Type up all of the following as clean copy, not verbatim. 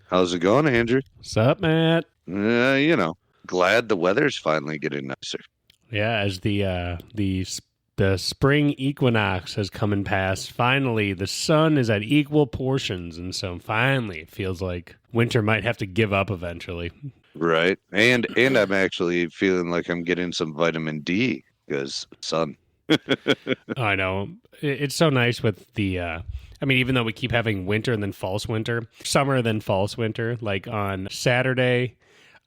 How's it going, Andrew? What's up, Matt? Glad the weather's finally getting nicer. Yeah, as the spring equinox has come and passed, finally the sun is at equal portions, and so finally it feels like winter might have to give up eventually. Right. And I'm actually feeling like I'm getting some vitamin D because sun. I know. It's so nice with even though we keep having winter and then false winter, summer then false winter, like on Saturday,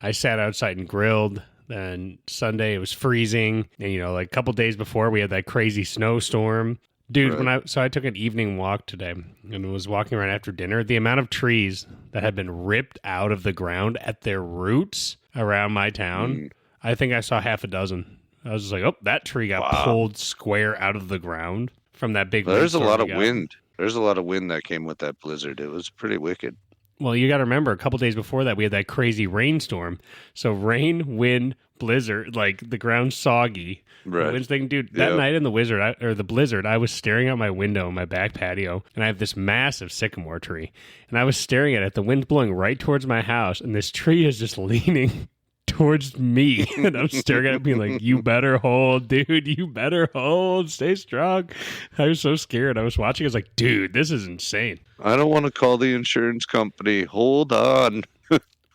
I sat outside and grilled. Then Sunday it was freezing, and like a couple days before we had that crazy snowstorm. Dude, Right. I took an evening walk today and was walking around after dinner, the amount of trees that had been ripped out of the ground at their roots around my town, I think I saw half a dozen. I was just like, oh, that tree got pulled square out of the ground from that big There's a lot of windstorm we got. wind. There's a lot of wind that came with that blizzard. It was pretty wicked. Well, you got to remember, a couple days before that, we had that crazy rainstorm. So rain, wind, blizzard, like the ground soggy. Right. Wind's thing, dude. That Yep. night in the blizzard, I was staring out my window in my back patio, and I have this massive sycamore tree, and I was staring at it. The wind's blowing right towards my house, and this tree is just leaning towards me, and I'm staring at it being like, you better hold, dude, you better hold, stay strong. I was so scared. I was watching, I was like, dude, this is insane. I don't want to call the insurance company. Hold on.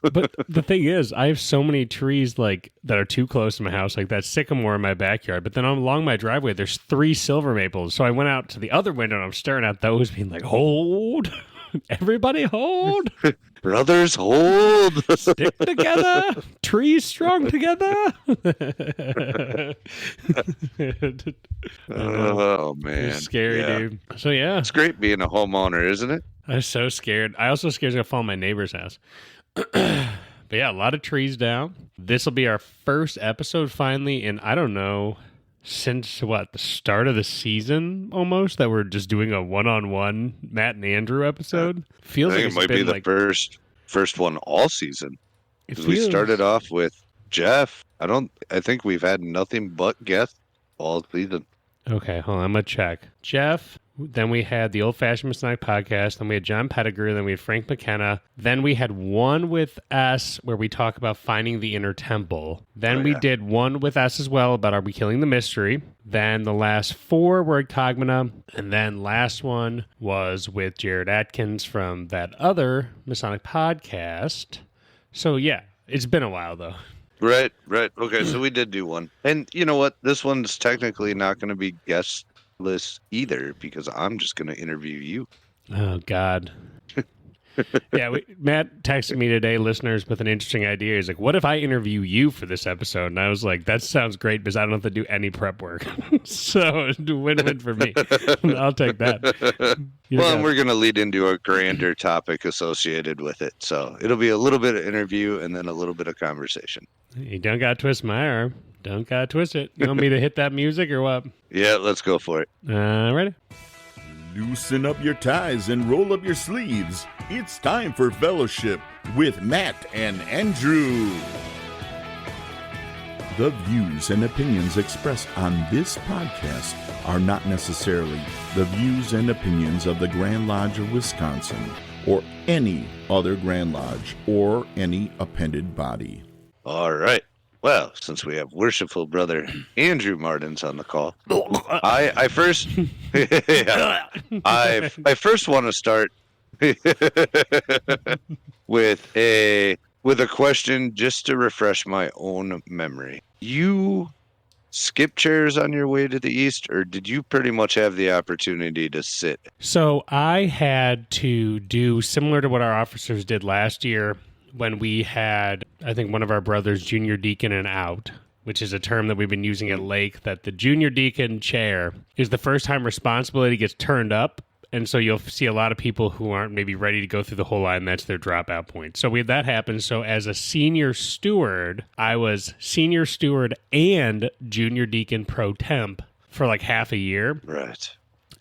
But the thing is, I have so many trees like that are too close to my house, like that sycamore in my backyard. But then along my driveway, there's 3 silver maples. So I went out to the other window and I'm staring at those, being like, hold, everybody hold. Brothers, hold. Stick together. Trees strong together. Oh, man. It's scary, Yeah. dude. So, yeah. It's great being a homeowner, isn't it? I was so scared. I also scared to fall in my neighbor's house. But yeah, a lot of trees down. This will be our first episode finally in, I don't know, since the start of the season almost, that we're just doing a one-on-one Matt and Andrew episode. Feels I like think it's it might be been the first one all season. it Because we feels- started off with Jeff. I think we've had nothing but guests all season. Okay, hold on, I'm going to check. Jeff, then we had the Old Fashioned Masonic podcast, then we had John Pettigrew, then we had Frank McKenna, then we had one with us where we talk about finding the inner temple. Then we did one with us as well about Are We Killing the Mystery? Then the last 4 were at Cogmina, and then last one was with Jared Atkins from that other Masonic podcast. So yeah, it's been a while though. Right. Okay, so we did do one. And you know what? This one's technically not going to be guestless either because I'm just going to interview you. Oh, God. Yeah, Matt texted me today, listeners, with an interesting idea. He's like, what if I interview you for this episode? And I was like, that sounds great because I don't have to do any prep work. So it's a win-win for me. I'll take that. And we're going to lead into a grander topic associated with it. So it'll be a little bit of interview and then a little bit of conversation. You don't got to twist my arm. Don't got to twist it. You want me to hit that music or what? Yeah, let's go for it. Ready? Loosen up your ties and roll up your sleeves. It's time for Fellowship with Matt and Andrew. The views and opinions expressed on this podcast are not necessarily the views and opinions of the Grand Lodge of Wisconsin or any other Grand Lodge or any appended body. All right. Well, since we have worshipful brother Andrew Martins on the call, I first I first want to start with a question just to refresh my own memory. You skip chairs on your way to the east, or did you pretty much have the opportunity to sit? So I had to do similar to what our officers did last year when we had, I think, one of our brothers junior deacon and out, which is a term that we've been using at Lake, that the junior deacon chair is the first time responsibility gets turned up. And so you'll see a lot of people who aren't maybe ready to go through the whole line. That's their dropout point. So we had that happen. So as a senior steward, I was senior steward and junior deacon pro temp for like half a year. Right.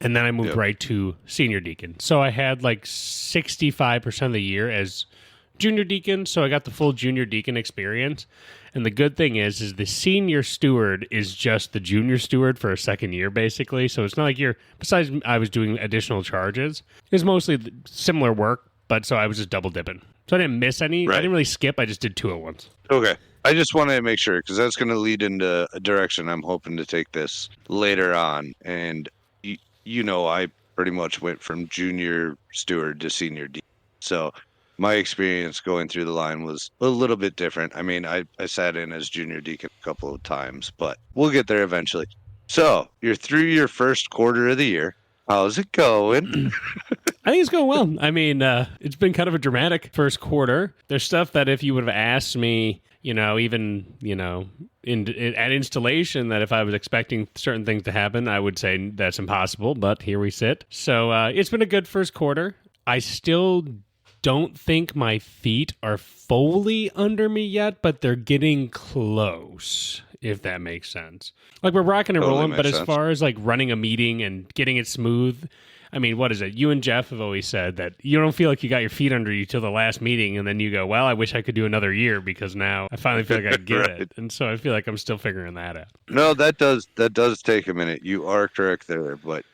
And then I moved right to senior deacon. So I had like 65% of the year as junior deacon, so I got the full junior deacon experience. And the good thing is the senior steward is just the junior steward for a second year, basically. So it's not like besides I was doing additional charges, it's mostly similar work, but so I was just double dipping. So I didn't miss any. Right. I didn't really skip. I just did 2 at once. Okay. I just wanted to make sure because that's going to lead into a direction I'm hoping to take this later on. And, I pretty much went from junior steward to senior deacon. So my experience going through the line was a little bit different. I mean, I sat in as junior deacon a couple of times, but we'll get there eventually. So you're through your first quarter of the year. How's it going? I think it's going well. I mean, it's been kind of a dramatic first quarter. There's stuff that if you would have asked me, even, at installation, that if I was expecting certain things to happen, I would say that's impossible, but here we sit. So it's been a good first quarter. I still don't think my feet are fully under me yet, but they're getting close, if that makes sense. Like we're rocking and rolling, but as far as like running a meeting and getting it smooth, I mean, what is it? You and Jeff have always said that you don't feel like you got your feet under you till the last meeting, and then you go, well, I wish I could do another year because now I finally feel like I get Right. it. And so I feel like I'm still figuring that out. No, that does take a minute. You are correct there, but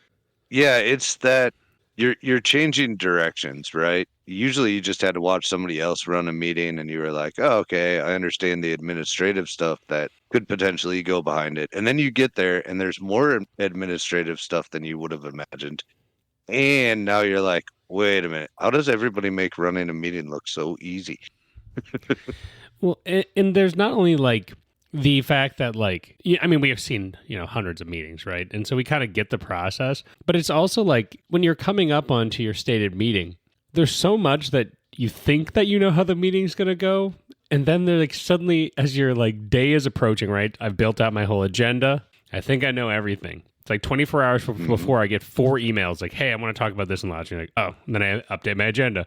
yeah, it's that you're changing directions, right? Usually you just had to watch somebody else run a meeting and you were like, oh, okay, I understand the administrative stuff that could potentially go behind it. And then you get there and there's more administrative stuff than you would have imagined. And now you're like, wait a minute, how does everybody make running a meeting look so easy? Well, and there's not only like the fact that like, I mean, we have seen, hundreds of meetings, right? And so we kind of get the process, but it's also like when you're coming up onto your stated meeting, there's so much that you think that you know how the meeting's going to go. And then they're like suddenly as your like day is approaching, right? I've built out my whole agenda. I think I know everything. It's like 24 hours before I get 4 emails like, hey, I want to talk about this in lodge. You're like, oh, and then I update my agenda.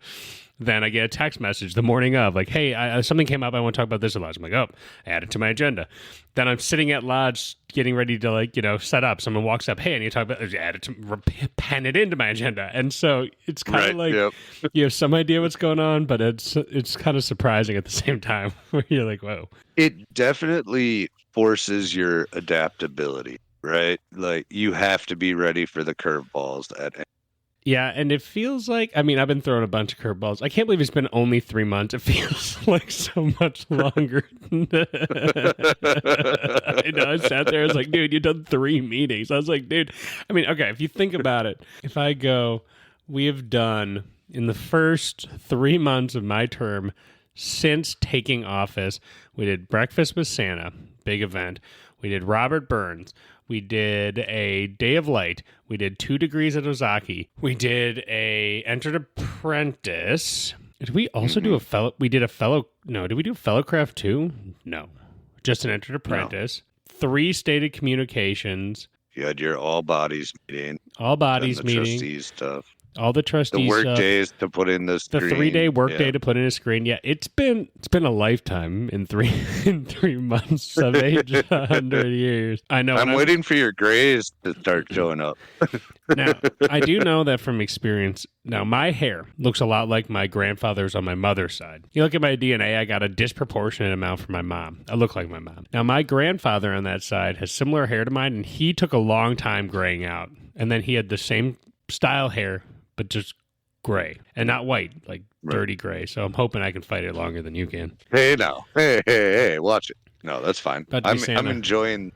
Then I get a text message the morning of like, hey, something came up. I want to talk about this at lodge. I'm like, oh, add it to my agenda. Then I'm sitting at lodge getting ready to like, set up. Someone walks up, hey, I need to talk about add it to pen it into my agenda. And so it's kind of like you have some idea what's going on, but it's kind of surprising at the same time where you're like, whoa. It definitely forces your adaptability, right? Like you have to be ready for the curveballs at. Yeah, and it feels like, I mean, I've been throwing a bunch of curveballs. I can't believe it's been only 3 months. It feels like so much longer. I know, I sat there, I was like, dude, you've done 3 meetings. I was like, dude, I mean, okay, if you think about it, if I go, we have done, in the first 3 months of my term, since taking office, we did Breakfast with Santa, big event. We did Robert Burns. We did a Day of Light. We did 2 Degrees at Ozaki. We did a Entered Apprentice. Did we also do a fellow? We did a fellow. No, did we do a Fellowcraft too? No, just an Entered Apprentice. No. 3 stated communications. You had your all bodies meeting. All bodies meeting. Trustees stuff. All the trustees. The work stuff. Days to put in the screen. The 3-day work day to put in a screen. Yeah, it's been a lifetime in 3 months. I've aged 100 years. I know. I'm waiting for your grays to start showing up. Now, I do know that from experience. Now, my hair looks a lot like my grandfather's on my mother's side. You look at my DNA, I got a disproportionate amount from my mom. I look like my mom. Now, my grandfather on that side has similar hair to mine, and he took a long time graying out. And then he had the same style hair, but just gray and not white, like dirty gray. So I'm hoping I can fight it longer than you can. Hey, now, hey, watch it. No, that's fine. I'm enjoying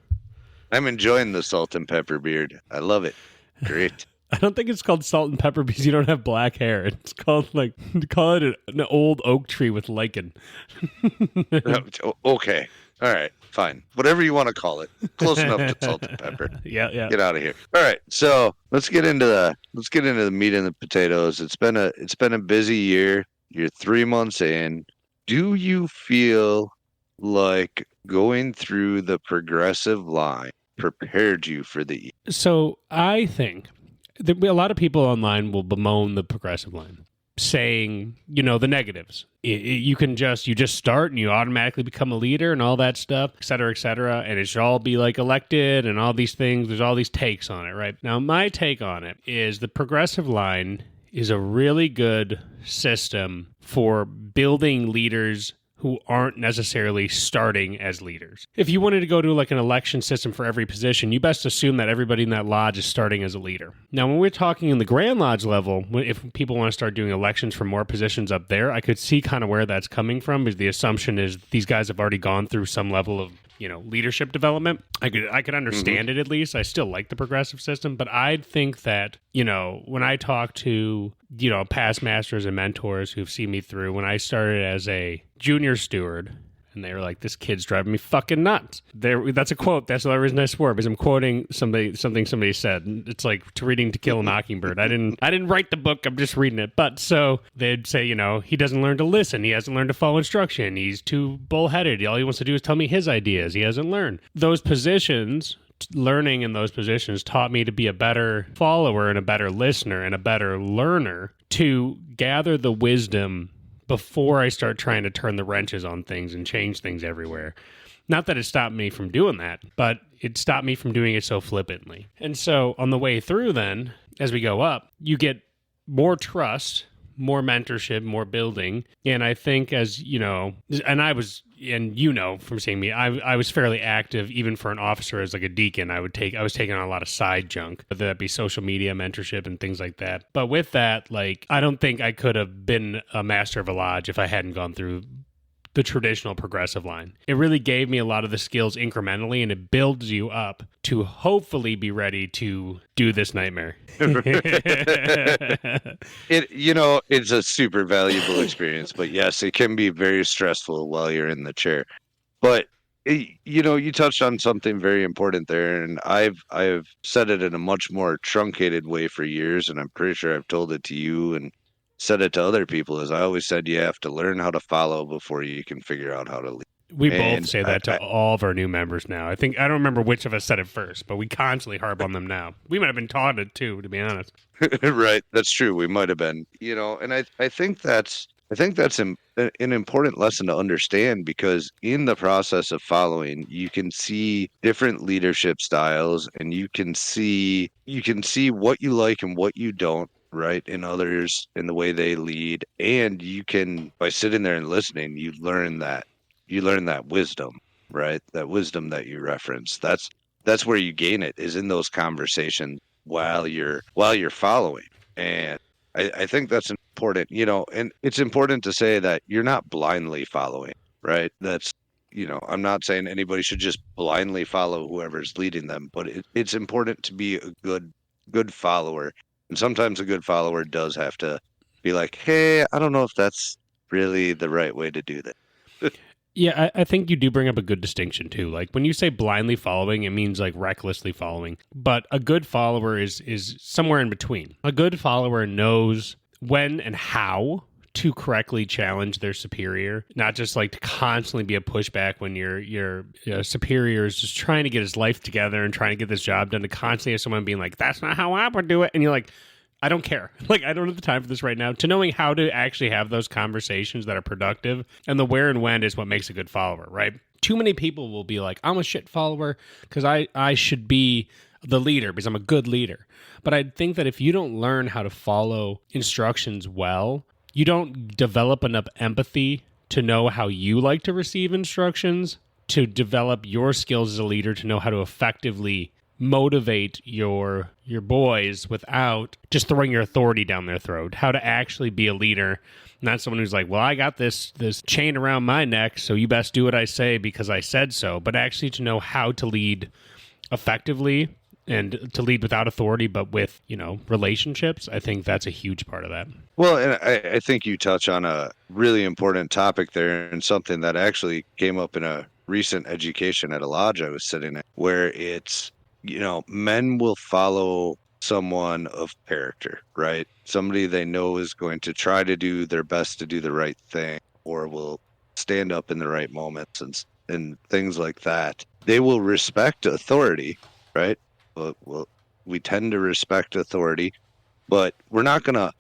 the salt and pepper beard. I love it. Great. I don't think it's called salt and pepper because you don't have black hair. It's called call it an old oak tree with lichen. Okay. All right. Fine. Whatever you want to call it. Close enough to salt and pepper. Yeah. Get out of here. All right. So let's get into the meat and the potatoes. It's been a busy year. You're 3 months in. Do you feel like going through the progressive line prepared you for the year? So I think that a lot of people online will bemoan the progressive line, saying, the negatives. You just start and you automatically become a leader and all that stuff, et cetera, and it should all be like elected and all these things. There's all these takes on it, right? Now, my take on it is the progressive line is a really good system for building leaders who aren't necessarily starting as leaders. If you wanted to go to like an election system for every position, you best assume that everybody in that lodge is starting as a leader. Now, when we're talking in the Grand Lodge level, if people want to start doing elections for more positions up there, I could see kind of where that's coming from, because the assumption is these guys have already gone through some level of leadership development. I could understand it at least. I still like the progressive system, but I think that, when I talk to, past masters and mentors who've seen me through, when I started as a junior steward, and they were like, "This kid's driving me fucking nuts." That's a quote. That's the only reason I swore, because I'm quoting something somebody said. It's like reading To Kill a Mockingbird. I didn't write the book. I'm just reading it. But so they'd say, he doesn't learn to listen. He hasn't learned to follow instruction. He's too bullheaded. All he wants to do is tell me his ideas. He hasn't learned. Those positions, learning in those positions, taught me to be a better follower and a better listener and a better learner, to gather the wisdom before I start trying to turn the wrenches on things and change things everywhere. Not that it stopped me from doing that, but it stopped me from doing it so flippantly. And so on the way through then, as we go up, you get more trust, more mentorship, more building. And I think from seeing me, I was fairly active even for an officer as like a deacon. I was taking on a lot of side junk, whether that be social media, mentorship, and things like that. But with that, like, I don't think I could have been a master of a lodge if I hadn't gone through the traditional progressive line. It really gave me a lot of the skills incrementally, and it builds you up to hopefully be ready to do this nightmare. It's a super valuable experience, but yes, it can be very stressful while you're in the chair. But you touched on something very important there, and I've said it in a much more truncated way for years, and I'm pretty sure I've told it to you and said it to other people. Is I always said you have to learn how to follow before you can figure out how to lead. We both say that to all of our new members now. I don't remember which of us said it first, but we constantly harp on them now. We might have been taught it too, to be honest. Right, that's true. We might have been, and I think that's an important lesson to understand, because in the process of following, you can see different leadership styles, and you can see what you like and what you don't, right, in others, in the way they lead. And you can, by sitting there and listening, you learn that wisdom, right? That wisdom that you reference. That's where you gain it, is in those conversations while you're following. And I think that's important, and it's important to say that you're not blindly following, right? That's, I'm not saying anybody should just blindly follow whoever's leading them, but it's important to be a good follower. And sometimes a good follower does have to be like, "Hey, I don't know if that's really the right way to do that." Yeah, I think you do bring up a good distinction too. Like, when you say blindly following, it means like recklessly following. But a good follower is somewhere in between. A good follower knows when and how to correctly challenge their superior, not just like to constantly be a pushback when your superior is just trying to get his life together and trying to get this job done, to constantly have someone being like, "That's not how I would do it," and you're like, I don't care. Like, I don't have the time for this right now. To knowing how to actually have those conversations that are productive, and the where and when is what makes a good follower, right? Too many people will be like, "I'm a shit follower because I should be the leader because I'm a good leader." But I think that if you don't learn how to follow instructions well, you don't develop enough empathy to know how you like to receive instructions, to develop your skills as a leader, to know how to effectively motivate your boys without just throwing your authority down their throat. How to actually be a leader, not someone who's like, "Well, I got this chain around my neck, so you best do what I say because I said so," but actually to know how to lead effectively and to lead without authority, but with, relationships. I think that's a huge part of that. Well, and I think you touch on a really important topic there, and something that actually came up in a recent education at a lodge I was sitting at, where it's, men will follow someone of character, right? Somebody they know is going to try to do their best to do the right thing, or will stand up in the right moments and things like that. They will respect authority, right? Well, we tend to respect authority, but we're not going to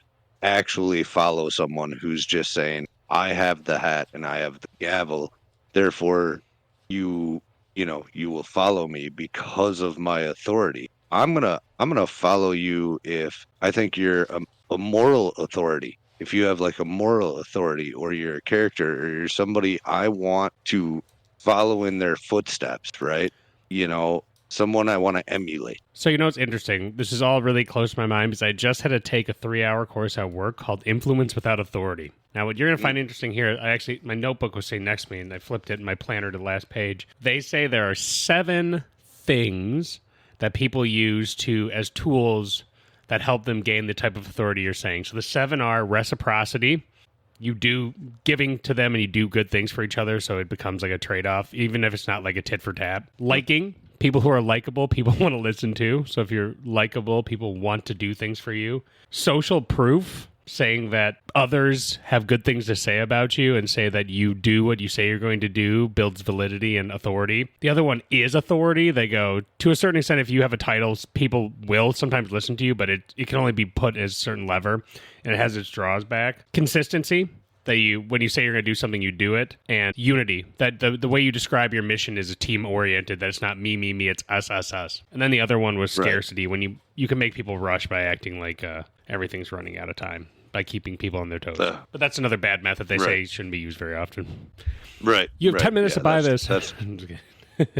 actually follow someone who's just saying, "I have the hat and I have the gavel, therefore you will follow me because of my authority." I'm gonna follow you if I think you're a moral authority. if you have like a moral authority, or you're a character, or you're somebody I want to follow in their footsteps, right? Someone I want to emulate. So, what's interesting? This is all really close to my mind because I just had to take a 3-hour course at work called Influence Without Authority. Now, what you're going to find interesting here, my notebook was sitting next to me and I flipped it in my planner to the last page. They say there are 7 things that people use as tools that help them gain the type of authority you're saying. So the 7 are reciprocity. You do giving to them and you do good things for each other, so it becomes like a trade-off, even if it's not like a tit for tat. Liking. People who are likable, people want to listen to. So if you're likable, people want to do things for you. Social proof, saying that others have good things to say about you and say that you do what you say you're going to do builds validity and authority. The other one is authority. They go, to a certain extent, if you have a title, people will sometimes listen to you, but it can only be put as a certain lever, and it has its draws back. Consistency. That when you say you're going to do something, you do it. And unity, that the way you describe your mission is a team oriented, that it's not me, it's us. And then the other one was scarcity, when you can make people rush by acting like everything's running out of time, by keeping people on their toes. But that's another bad method they say shouldn't be used very often. Right. You have 10 minutes to buy this. That's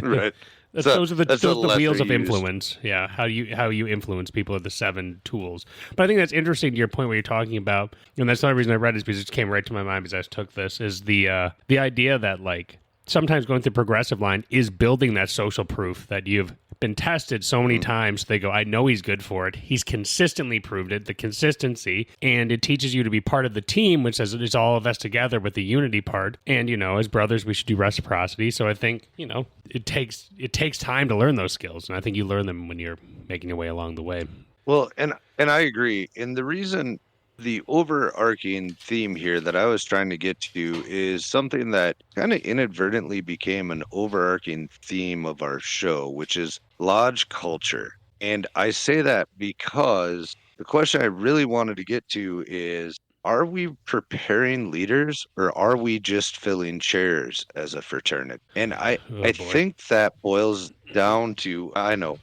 right. Those are the wheels of influence. Yeah, how you influence people are the 7 tools. But I think that's interesting to your point where you're talking about, and that's the only reason I read it, is because it came right to my mind as I took this, is the idea that like sometimes going through progressive line is building that social proof that you've been tested so many times. They go, I know he's good for it. He's consistently proved it, the consistency, and it teaches you to be part of the team, which says it's all of us together with the unity part. And, as brothers, we should do reciprocity. So I think, it takes time to learn those skills. And I think you learn them when you're making your way along the way. Well, and I agree. And the reason, the overarching theme here that I was trying to get to is something that kind of inadvertently became an overarching theme of our show, which is lodge culture. And I say that because the question I really wanted to get to is, are we preparing leaders, or are we just filling chairs as a fraternity? And I think that boils down to, I know,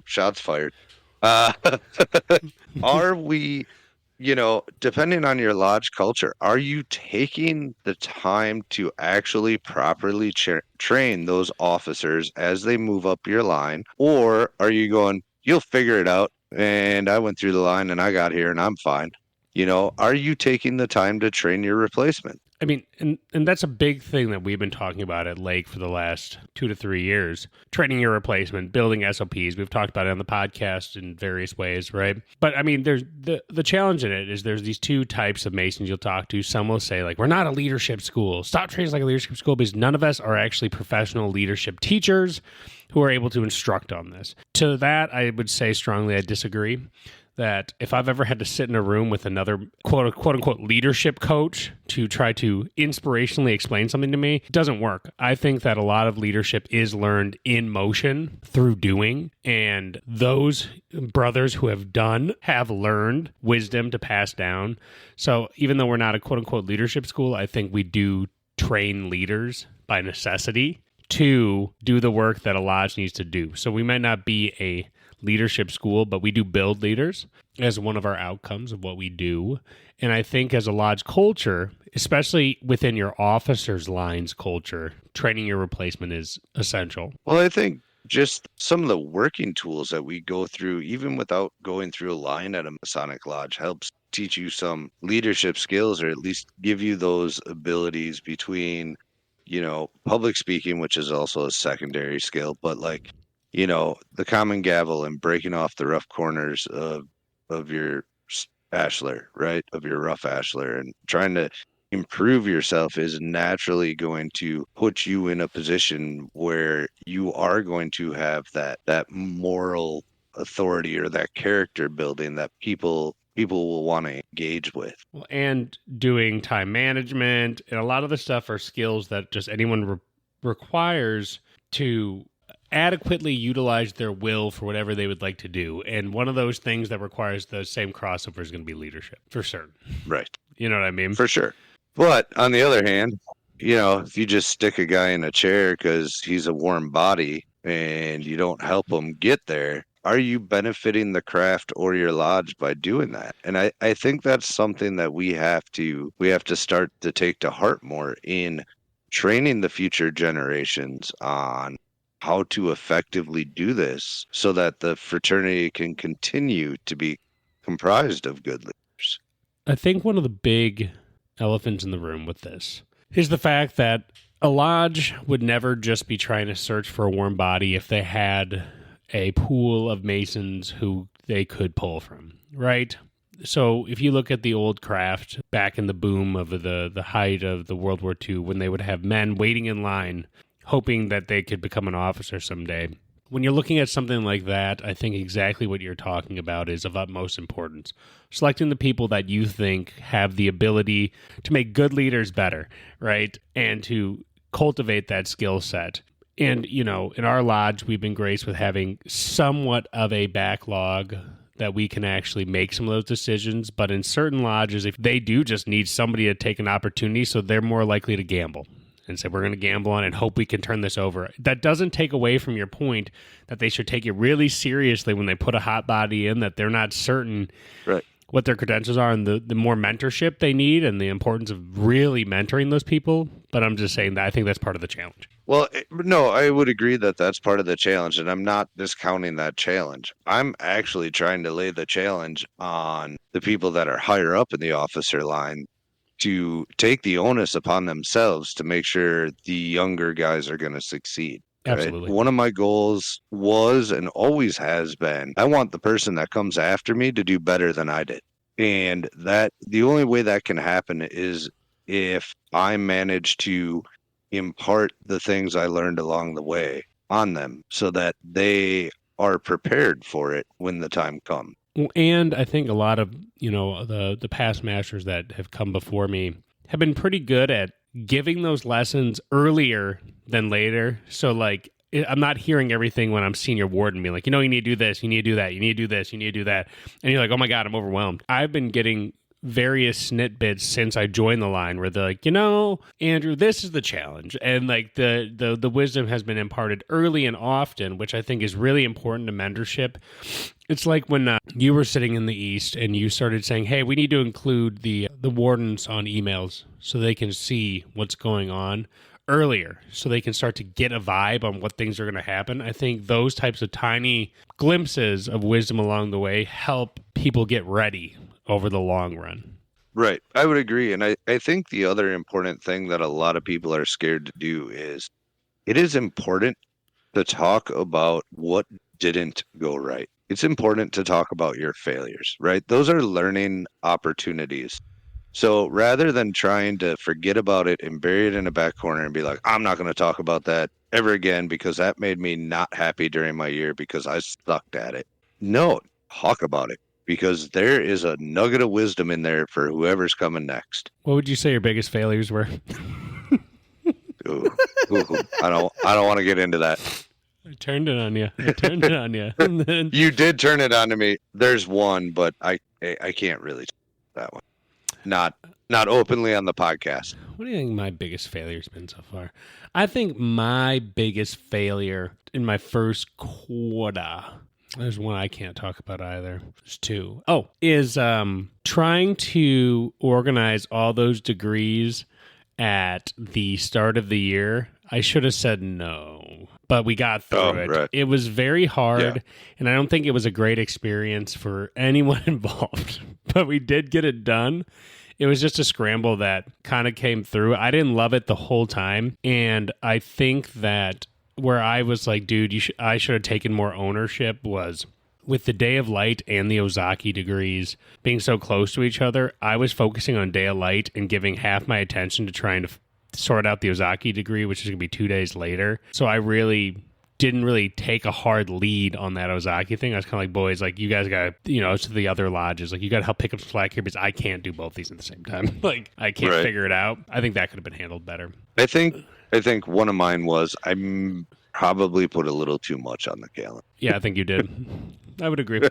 shots fired. Are we, depending on your lodge culture, are you taking the time to actually properly train those officers as they move up your line? Or are you going, you'll figure it out, and I went through the line and I got here and I'm fine? Are you taking the time to train your replacement? I mean, and that's a big thing that we've been talking about at Lake for the last 2 to 3 years. Training your replacement, building SOPs. We've talked about it on the podcast in various ways, right? But I mean, there's the challenge in it is there's these 2 types of Masons you'll talk to. Some will say, like, we're not a leadership school. Stop training like a leadership school, because none of us are actually professional leadership teachers who are able to instruct on this. To that, I would say strongly I disagree. That if I've ever had to sit in a room with another quote unquote leadership coach to try to inspirationally explain something to me, it doesn't work. I think that a lot of leadership is learned in motion through doing, and those brothers who have done have learned wisdom to pass down. So even though we're not a quote unquote leadership school, I think we do train leaders by necessity to do the work that a lodge needs to do. So we might not be a leadership school, but we do build leaders as one of our outcomes of what we do. And I think as a lodge culture, especially within your officers' lines culture, training your replacement is essential. Well, I think just some of the working tools that we go through, even without going through a line at a Masonic lodge, helps teach you some leadership skills, or at least give you those abilities between, public speaking, which is also a secondary skill, but like, the common gavel and breaking off the rough corners of your ashlar, right? Of your rough ashlar, and trying to improve yourself is naturally going to put you in a position where you are going to have that moral authority, or that character building that people will want to engage with. Well, and doing time management, and a lot of the stuff are skills that just anyone requires to adequately utilize their will for whatever they would like to do. And one of those things that requires the same crossover is going to be leadership, for certain. Right. You know what I mean? For sure. But on the other hand, if you just stick a guy in a chair because he's a warm body and you don't help him get there, are you benefiting the craft or your lodge by doing that? And I think that's something that we have to start to take to heart more in training the future generations on how to effectively do this so that the fraternity can continue to be comprised of good leaders. I think one of the big elephants in the room with this is the fact that a lodge would never just be trying to search for a warm body if they had a pool of Masons who they could pull from, right? So if you look at the old craft back in the boom of the height of the World War II, when they would have men waiting in line hoping that they could become an officer someday, when you're looking at something like that, I think exactly what you're talking about is of utmost importance. Selecting the people that you think have the ability to make good leaders better, right? And to cultivate that skill set. And, you know, in our lodge, we've been graced with having somewhat of a backlog that we can actually make some of those decisions. But in certain lodges, if they do just need somebody to take an opportunity, so they're more likely to gamble and say, we're going to gamble on it and hope we can turn this over. That doesn't take away from your point that they should take it really seriously when they put a hot body in, that they're not certain what their credentials are and the more mentorship they need and the importance of really mentoring those people. But I'm just saying that I think that's part of the challenge. Well, no, I would agree that that's part of the challenge, and I'm not discounting that challenge. I'm actually trying to lay the challenge on the people that are higher up in the officer line to take the onus upon themselves to make sure the younger guys are going to succeed. Absolutely. Right? One of my goals was and always has been, I want the person that comes after me to do better than I did. And that the only way that can happen is if I manage to impart the things I learned along the way on them so that they are prepared for it when the time comes. And I think a lot of, you know, the past masters that have come before me have been pretty good at giving those lessons earlier than later. So, like, I'm not hearing everything when I'm senior warden being like, you know, you need to do this, you need to do that, you need to do this, you need to do that. And you're like, oh my God, I'm overwhelmed. I've been getting various snippets since I joined the line where they're like, you know, Andrew, this is the challenge. And like the wisdom has been imparted early and often, which I think is really important to mentorship. It's like when you were sitting in the East and you started saying, hey, we need to include the wardens on emails so they can see what's going on earlier, so they can start to get a vibe on what things are going to happen. I think those types of tiny glimpses of wisdom along the way help people get ready over the long run. Right. I would agree. And I think the other important thing that a lot of people are scared to do is it is important to talk about what didn't go right. It's important to talk about your failures, right? Those are learning opportunities. So rather than trying to forget about it and bury it in a back corner and be like, I'm not going to talk about that ever again because that made me not happy during my year because I sucked at it. No, talk about it. Because there is a nugget of wisdom in there for whoever's coming next. What would you say your biggest failures were? Ooh, I don't want to get into that. I turned it on you. And then... You did turn it on to me. There's one, but I can't really talk that one. Not openly on the podcast. What do you think my biggest failure's been so far? I think my biggest failure in my first quarter. There's one I can't talk about either. There's two. Oh, is trying to organize all those degrees at the start of the year. I should have said no, but we got through it. Right. It was very hard, and I don't think it was a great experience for anyone involved, but we did get it done. It was just a scramble that kind of came through. I didn't love it the whole time, and I think that where I was like, dude, I should have taken more ownership was with the Day of Light and the Ozaki degrees being so close to each other. I was focusing on Day of Light and giving half my attention to trying to sort out the Ozaki degree, which is going to be 2 days later. So I really didn't really take a hard lead on that Ozaki thing. I was kind of like, boys, like, you guys got to, you know, to the other lodges, like, you got to help pick up some slack here because I can't do both these at the same time. Like, I can't figure it out. I think that could have been handled better. I think one of mine was I probably put a little too much on the calendar. Yeah, I think you did. I would agree.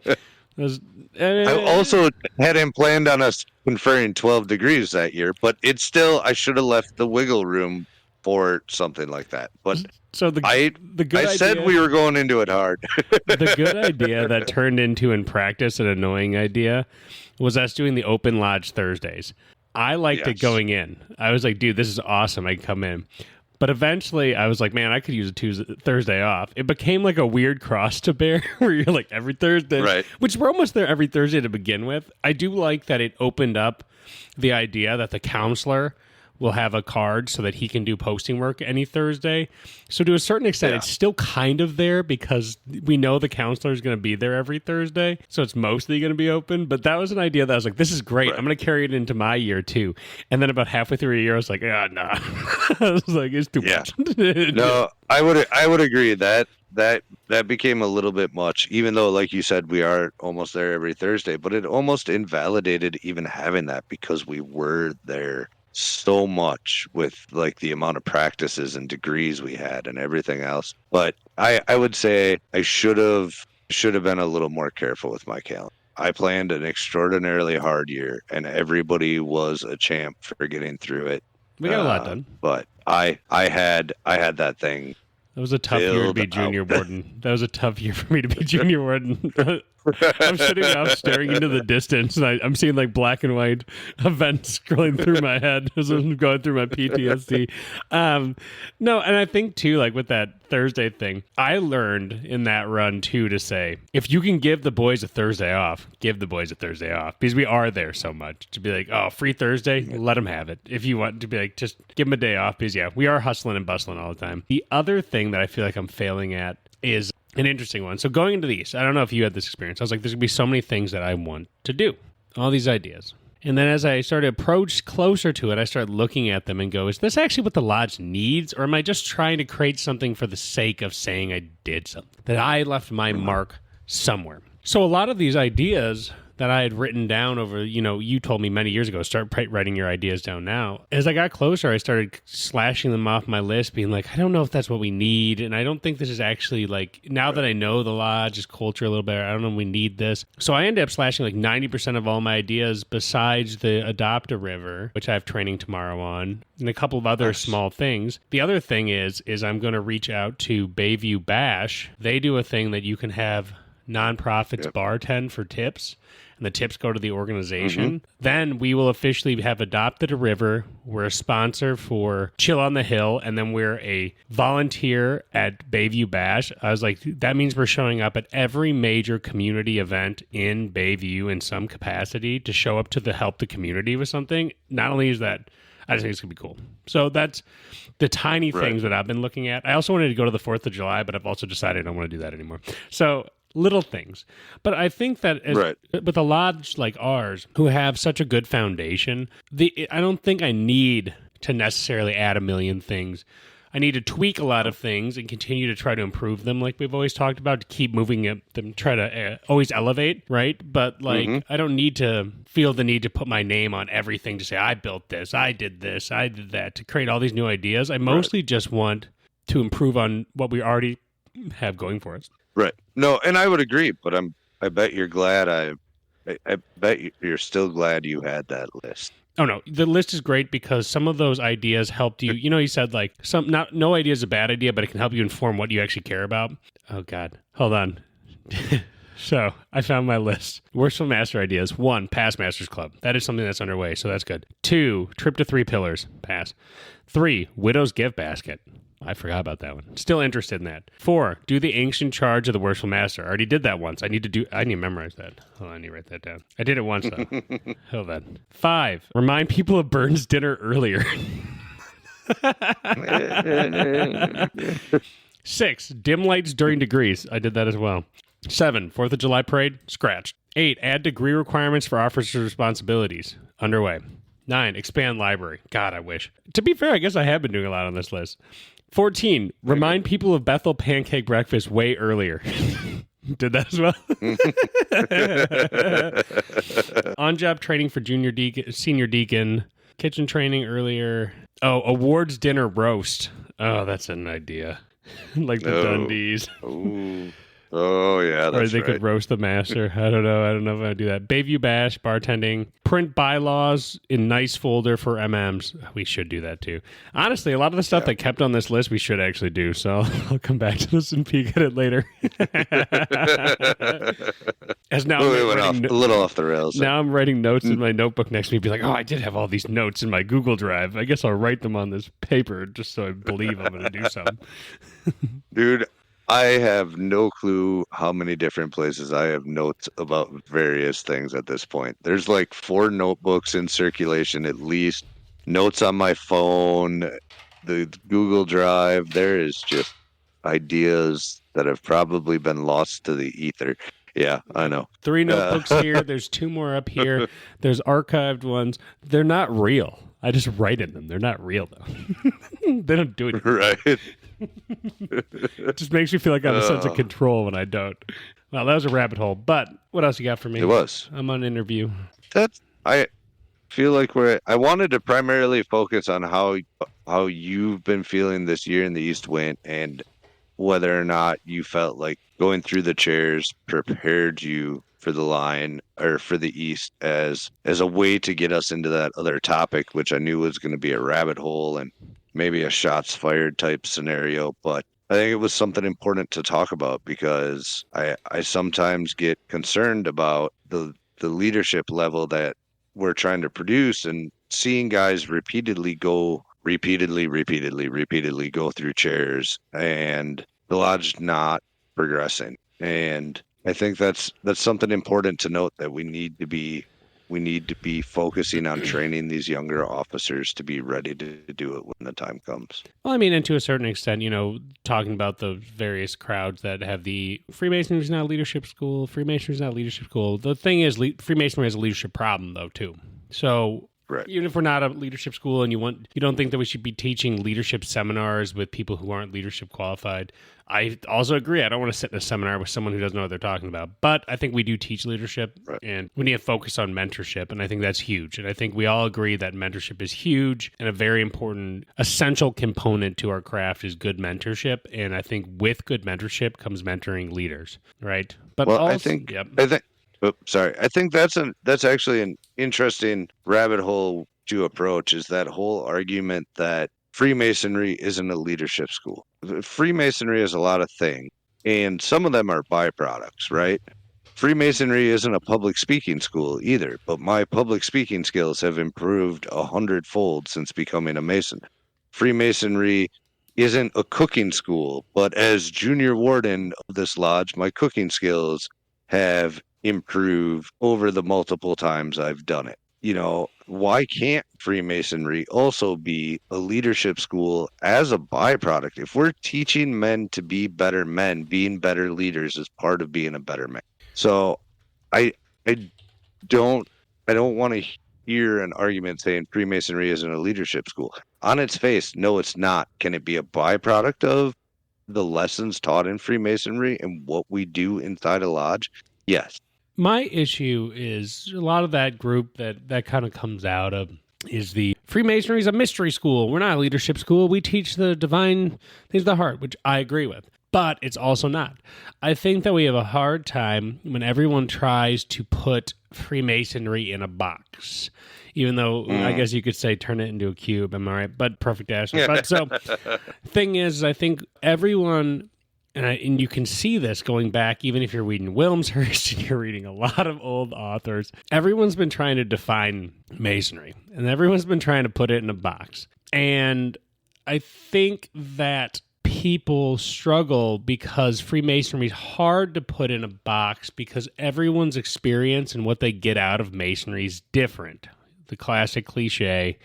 I also hadn't planned on us conferring 12 degrees that year, but it's still, I should have left the wiggle room sport, something like that. But So the good I idea, said we were going into it hard. the good idea that turned into in practice an annoying idea was us doing the open lodge Thursdays. I liked it going in. I was like, dude, this is awesome. I can come in. But eventually I was like, man, I could use a Thursday off. It became like a weird cross to bear where you're like every Thursday, right? Which we're almost there every Thursday to begin with. I do like that it opened up the idea that the counselor will have a card so that he can do posting work any Thursday. So to a certain extent, it's still kind of there because we know the counselor is going to be there every Thursday. So it's mostly going to be open. But that was an idea that I was like, this is great. Right. I'm going to carry it into my year too. And then about halfway through a year, I was like, nah. I was like, it's too much. No, I would agree that became a little bit much, even though, like you said, we are almost there every Thursday, but it almost invalidated even having that because we were there so much with like the amount of practices and degrees we had and everything else. But I would say I should have been a little more careful with my calendar. I planned an extraordinarily hard year and everybody was a champ for getting through it. We got a lot done. But I had that thing. That was a tough year to be junior warden. That was a tough year for me to be junior warden. I'm sitting off staring into the distance, and I'm seeing like black and white events scrolling through my head as I'm going through my PTSD. No, and I think too, like with that Thursday thing, I learned in that run too to say, if you can give the boys a Thursday off, give the boys a Thursday off because we are there so much. To be like, oh, free Thursday, let them have it. If you want to be like, just give them a day off because we are hustling and bustling all the time. The other thing that I feel like I'm failing at is an interesting one. So going into these, I don't know if you had this experience. I was like, there's going to be so many things that I want to do, all these ideas. And then as I started to approach closer to it, I started looking at them and go, is this actually what the lodge needs? Or am I just trying to create something for the sake of saying I did something, that I left my mark somewhere? So a lot of these ideas that I had written down over, you told me many years ago, start writing your ideas down now. As I got closer, I started slashing them off my list, being like, I don't know if that's what we need. And I don't think this is actually like, now that I know the lodge's culture a little better, I don't know if we need this. So I ended up slashing like 90% of all my ideas besides the Adopt a River, which I have training tomorrow on, and a couple of other small things. The other thing is I'm going to reach out to Bayview Bash. They do a thing that you can have nonprofits bartend for tips, and the tips go to the organization. Then we will officially have adopted a river. We're a sponsor for Chill on the Hill, and then we're a volunteer at Bayview Bash. I was like, that means we're showing up at every major community event in Bayview in some capacity to show up to help the community with something. Not only is that, I just think it's going to be cool. So that's the tiny things that I've been looking at. I also wanted to go to the 4th of July, but I've also decided I don't want to do that anymore. So little things. But I think that with a lodge like ours, who have such a good foundation, I don't think I need to necessarily add a million things. I need to tweak a lot of things and continue to try to improve them, like we've always talked about, to keep moving them, try to always elevate, right? But I don't need to feel the need to put my name on everything to say, I built this, I did that, to create all these new ideas. I mostly just want to improve on what we already have going for us. Right. No, and I would agree, but I bet you're glad I bet you're still glad you had that list. Oh no, the list is great because some of those ideas helped you. You said like no idea is a bad idea, but it can help you inform what you actually care about. Oh God, hold on. So I found my list. Worshipful Master ideas. 1, Past Masters Club. That is something that's underway, so that's good. 2, Trip to 3 Pillars. Pass. 3, Widow's Gift Basket. I forgot about that one. Still interested in that. 4, do the ancient charge of the Worshipful Master. I already did that once. I need to memorize that. Hold on, I need to write that down. I did it once, though. Hold on. 5, remind people of Burns' dinner earlier. 6, dim lights during degrees. I did that as well. 7, 4th of July parade. Scratched. 8, add degree requirements for officers' responsibilities. Underway. 9, expand library. God, I wish. To be fair, I guess I have been doing a lot on this list. 14, remind people of Bethel pancake breakfast way earlier. Did that as well. On-job training for senior deacon. Kitchen training earlier. Oh, awards dinner roast. Oh, that's an idea. Like the Dundies. Oh, yeah, Or that's they right. could roast the master. I don't know. I don't know if I would do that. Bayview Bash, bartending, print bylaws in nice folder for MMs. We should do that too. Honestly, a lot of the stuff that kept on this list we should actually do. So I'll come back to this and peek at it later. As now we I'm went writing a little off the rails. now I'm writing notes in my notebook next to me, be like, oh, I did have all these notes in my Google Drive. I guess I'll write them on this paper just so I believe I'm going to do something. Dude, I have no clue how many different places I have notes about various things at this point. There's like 4 notebooks in circulation at least, notes on my phone, the Google Drive. There is just ideas that have probably been lost to the ether. Yeah, I know. 3 notebooks here. There's 2 more up here. There's archived ones. They're not real. I just write in them. They're not real, though. They don't do it. Right. It just makes me feel like I have a sense of control when I don't. Well, that was a rabbit hole. But what else you got for me? It was. I'm on interview. I feel like I wanted to primarily focus on how you've been feeling this year in the East went, and whether or not you felt like going through the chairs prepared you for the line or for the East as a way to get us into that other topic, which I knew was going to be a rabbit hole and maybe a shots fired type scenario. But I think it was something important to talk about because I sometimes get concerned about the leadership level that we're trying to produce, and seeing guys repeatedly go through chairs and the lodge not progressing. And I think that's something important to note, that we need to be focusing on training these younger officers to be ready to do it when the time comes. Well, I mean, and to a certain extent, talking about the various crowds that have the Freemasonry's not a leadership school, Freemasonry's not a leadership school. The thing is, Freemasonry has a leadership problem, though, too. So right. Even if we're not a leadership school and you don't think that we should be teaching leadership seminars with people who aren't leadership qualified, I also agree. I don't want to sit in a seminar with someone who doesn't know what they're talking about. But I think we do teach leadership, right. And we need to focus on mentorship. And I think that's huge. And I think we all agree that mentorship is huge, and a very important, essential component to our craft is good mentorship. And I think with good mentorship comes mentoring leaders, right? But well, also, I think that's actually an interesting rabbit hole to approach, is that whole argument that Freemasonry isn't a leadership school. Freemasonry is a lot of things, and some of them are byproducts, right? Freemasonry isn't a public speaking school either, but my public speaking skills have improved 100-fold since becoming a Mason. Freemasonry isn't a cooking school, but as junior warden of this lodge, my cooking skills have improved over the multiple times I've done it. Why can't Freemasonry also be a leadership school as a byproduct? If we're teaching men to be better men, being better leaders is part of being a better man. So I don't want to hear an argument saying Freemasonry isn't a leadership school. On its face, no, it's not. Can it be a byproduct of the lessons taught in Freemasonry and what we do inside a lodge? Yes. My issue is a lot of that group that kind of comes out of is the Freemasonry is a mystery school. We're not a leadership school. We teach the divine things of the heart, which I agree with. But it's also not. I think that we have a hard time when everyone tries to put Freemasonry in a box. Even though I guess you could say turn it into a cube. Am I right? But perfect answer. But so thing is, I think everyone... And you can see this going back, even if you're reading Wilmshurst and you're reading a lot of old authors. Everyone's been trying to define Masonry, and everyone's been trying to put it in a box. And I think that people struggle because Freemasonry is hard to put in a box because everyone's experience and what they get out of Masonry is different. The classic cliche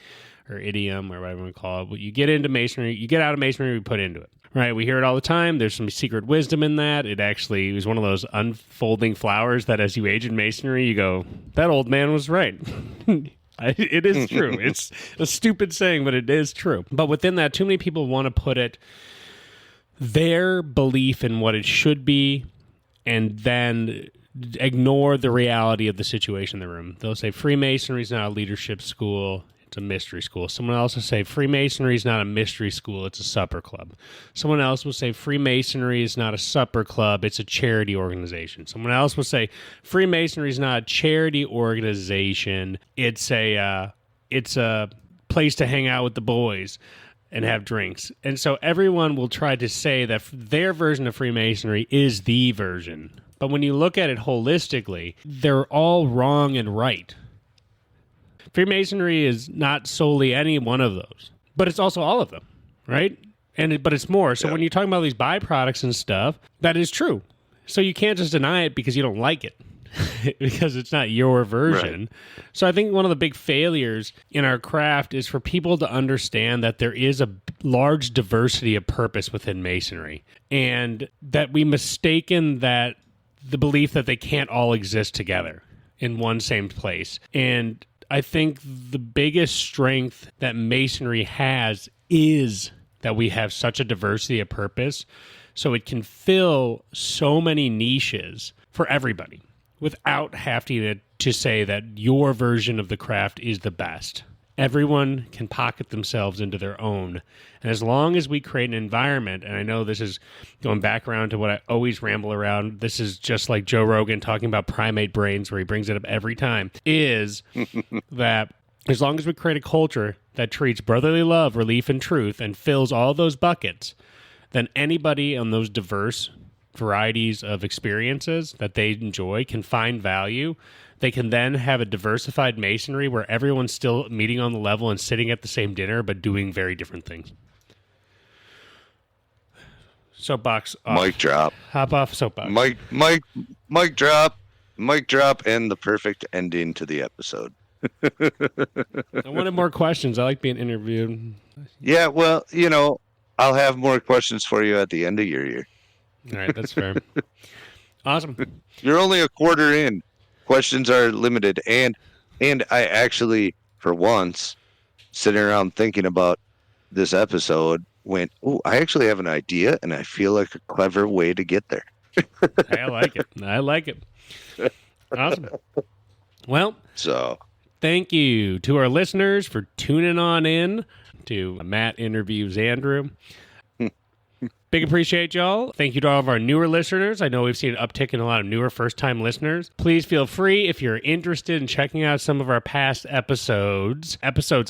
or idiom or whatever we call it. What you get into Masonry, you get out of Masonry, we put into it. Right, we hear it all the time. There's some secret wisdom in that. It actually was one of those unfolding flowers that as you age in Masonry, you go, that old man was right. It is true. It's a stupid saying, but it is true. But within that, too many people want to put it, their belief in what it should be, and then ignore the reality of the situation in the room. They'll say Freemasonry is not a leadership school. It's a mystery school. Someone else will say Freemasonry is not a mystery school, it's a supper club. Someone else will say Freemasonry is not a supper club, it's a charity organization. Someone else will say Freemasonry is not a charity organization, it's a place to hang out with the boys and have drinks. And so everyone will try to say that their version of Freemasonry is the version. But when you look at it holistically, they're all wrong and right. Freemasonry is not solely any one of those, but it's also all of them, right? But it's more. So when you're talking about these byproducts and stuff, that is true. So you can't just deny it because you don't like it, because it's not your version. Right. So I think one of the big failures in our craft is for people to understand that there is a large diversity of purpose within Masonry, and that we mistaken that the belief that they can't all exist together in one same place. And I think the biggest strength that Masonry has is that we have such a diversity of purpose, so it can fill so many niches for everybody without having to say that your version of the craft is the best. Everyone can pocket themselves into their own. And as long as we create an environment, and I know this is going back around to what I always ramble around, this is just like Joe Rogan talking about primate brains, where he brings it up every time, is that as long as we create a culture that treats brotherly love, relief, and truth and fills all those buckets, then anybody on those diverse varieties of experiences that they enjoy can find value. They can then have a diversified Masonry where everyone's still meeting on the level and sitting at the same dinner, but doing very different things. Soapbox off. Mic drop. Hop off soapbox. Mic drop. Mic drop, and the perfect ending to the episode. I wanted more questions. I like being interviewed. Yeah, well, I'll have more questions for you at the end of your year. All right, that's fair. Awesome. You're only a quarter in. Questions are limited, and I actually, for once, sitting around thinking about this episode, went, "Oh, I actually have an idea, and I feel like a clever way to get there." I like it. Awesome. Well, thank you to our listeners for tuning on in to Matt Interviews Andrew. Big appreciate y'all. Thank you to all of our newer listeners. I know we've seen an uptick in a lot of newer first-time listeners. Please feel free, if you're interested in checking out some of our past episodes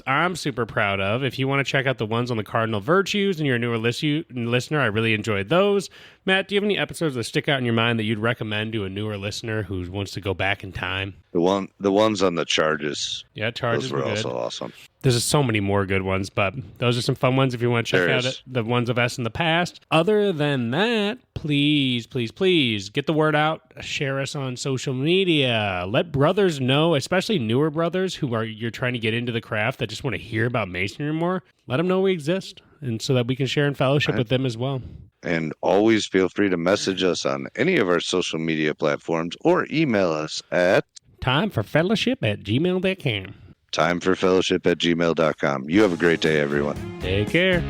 I'm super proud of. If you want to check out the ones on the cardinal virtues and you're a newer listener, I really enjoyed those. Matt, do you have any episodes that stick out in your mind that you'd recommend to a newer listener who wants to go back in time? The ones on the charges. Yeah, charges those were good. also awesome. There's so many more good ones, but those are some fun ones if you want to check out the ones of us in the past. Other than that, please get the word out. Share us on social media. Let brothers know, especially newer brothers you're trying to get into the craft that just want to hear about Masonry more. Let them know we exist, and so that we can share in fellowship with them as well. And always feel free to message us on any of our social media platforms or email us at timeforfellowship@gmail.com. timeforfellowship@gmail.com. You have a great day, everyone. Take care.